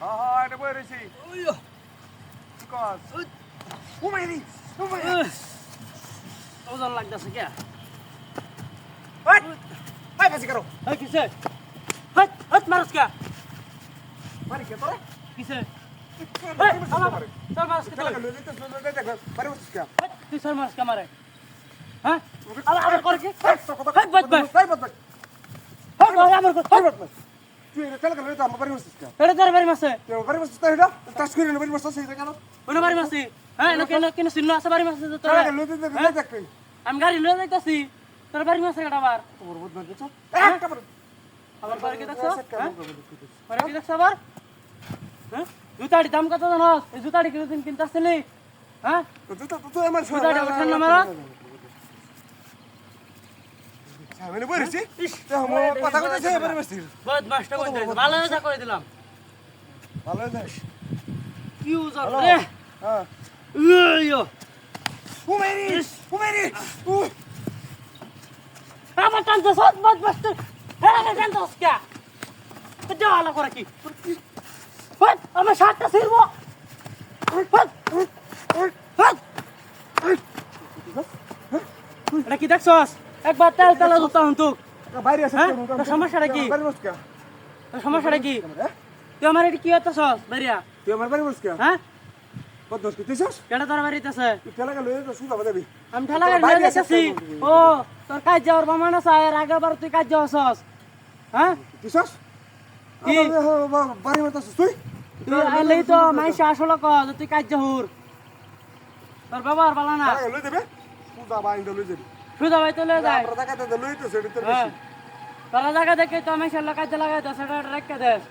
হ্যাঁ হ্যাঁ এটা বই রয়েছি কি কস উমাইরি উমাইরি ওজন লাগতেছে কে হাই হাই পাশে করো এই কিসে হাট হাট মারস কে মারি কে তোরে কিসে এই তোর মারস কে চল লই তো লই দেখ মারি বসছিস কে তুই তোর মারস কে মারে হ্যাঁ আবার কর কি হাই বদ বদ হাই বদ বদ হাট আমার কর হাই বদ বদ তুই এটা চল লই তো আমার বাড়ি বসছিস কে এটা তোর বাড়ি মাসে তুই বাড়ি বসছিস তাই এটা টাচ করে বাড়ি বসছিস এই কেন ওনা বাড়ি মাসে হ্যাঁ না কেন কেন সিন্ন আছে বাড়ি মাসে তোর চল লই তো লই দেখ তুই আমি গাড়ি লয়ে যাইতাছি তোর বাড়ি মাসে এটা আবার তোর বদ বদ চল এক কাপড় আবার পরে কি দেখছ পরে কি দেখছ আবার হ্যাঁ জুতাড়ি দাম কত জানোস এই জুতাড়ি কিনতে কিনতে আসছিলি হ্যাঁ তুই আমার জুতাড়ি ওঠান না মারা সামনে বইছি তো মো কথা কথা সে বাড়ি বসছিস বহুত মাস্টার কই দিলাম ভালো হয়ে কই দিলাম ভালো যাস কি উজার রে হ্যাঁ ইয়ো উমাইরি উমাইরি আমার টানতে সব বহুত মাস্টার হ্যাঁ আমি টানতে কে তো যাওয়া করে কি হট আমার শার্টটা ছিড়বো হট হট এটা কি দেখছস একবার তেল তেলা জুতা হুন্তুক বাইরে আছে সমস্যাটা কি বাড়ি বসকা সমস্যাটা কি তুই আমার এটা কি হতেছস বাড়িয়া তুই আমার বাড়ি বসকা হ্যাঁ কত দশ কিতেছস কেডা তোর বাড়িতেছে তুই খেলা গেল তো সুদা বাদাবি আমি ঠেলা গাড়ি নিয়ে যাইতেছি ও তোর কাজ যাওয়ার বামান আছে আর আগের বার তুই কাজ যাওয়াছস হ্যাঁ কিছস কি? বাড়ি মতাস তুই তুই আইলেই তো মাইসে আসলে ক যে তুই কাজ যাহুর তোর ব্যবহার ভালো না লই দেবে সুদা বাইন লই দেবে সুদা ভাই তো লয়ে যায় আমরা টাকাতে লই তো সেটা তো হ্যাঁ বেশি তোরা জায়গা দেখে তো মাইসে কাজ লাগাই তো সেটা রেখে দেস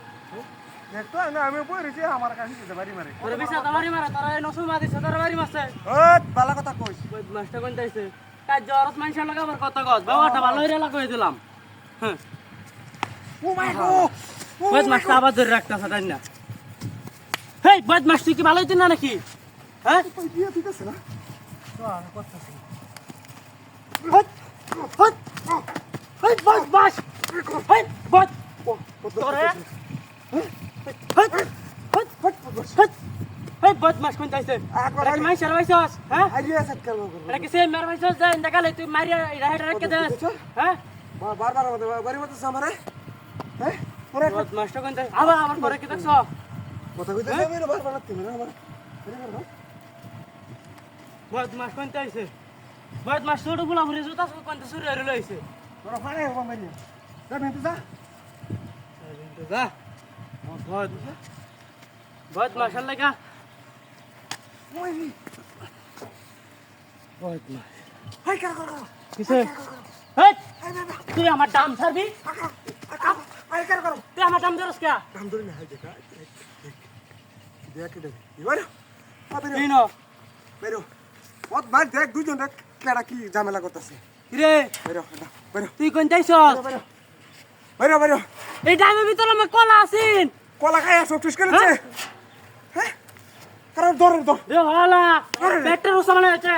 দেখতো না আমি বইরেছি আমার কাছে দিতে বাড়ি মারে তোর বিছা তোমারই মারা তোরা এই নসুল মাদিস তোর বাড়ি মাসে ওই বালা কথা কইস ওই মাস্টার কোন তাইছে কাজ যাওয়ার মাইসে লাগাবার কত গজ ব্যবহারটা ভালো হইরা লাগাই দিলাম হ্যাঁ ও মাই গড বদ মাস্টার আবার ধরে রাখতেছে তাই না হেই বদ মাস্টার কি ভালো হইতো না নাকি হ্যাঁ দিয়ে ঠিক আছে না তো আমি করতেছি হট হট হেই বদ মাস হেই বদ তোরে হট হট ফট হট হেই বদ মাস কোন তাইছে একবার এটা মাইসে লাগাইছস হ্যাঁ আইডিয়া সেট করব এটা কি সে মের মাইসস যায় দেখালে তুই মারিয়া রাইট রেখে দেস হ্যাঁ বারবার বাড়ি মতাস আমারে হ্যাঁ পরে বদ মাস্টার কোন তাইছে আবার আবার পরে কি দেখছ কথা কইতেছ আমি বারবার লাগতে না আমার বদ মাস কোন তাইছে বদ মাস ছোট ফুলা ফুলে জুতা কোন তো সুরে লইছে তোরা ফাড়ে হবা মারি যা মেতে যা যা বদ বদ মাসাল লাগা ওই বদ মাস হাই কর কর কিসে হেই হাই বাবা তুই আমার দাম ছাড়বি হাই কর কর তুই আমার দাম ধরস কে দাম ধরে না হাই দেখা দেখ দেখ ইবারে আবেরে তুই ন বেরো ওত মার দেখ দুজন দেখ কেডা কি ঝামেলা করতেছে রে বেরো বেরো তুই কোন তাইছস বেরো বেরো বেরো এই ডাইমের ভিতরে আমি কলা আছিন কলা খায় সব শেষ করেছে হ্যাঁ কারণ ধর ধর রে হলা পেটের উসামানে আছে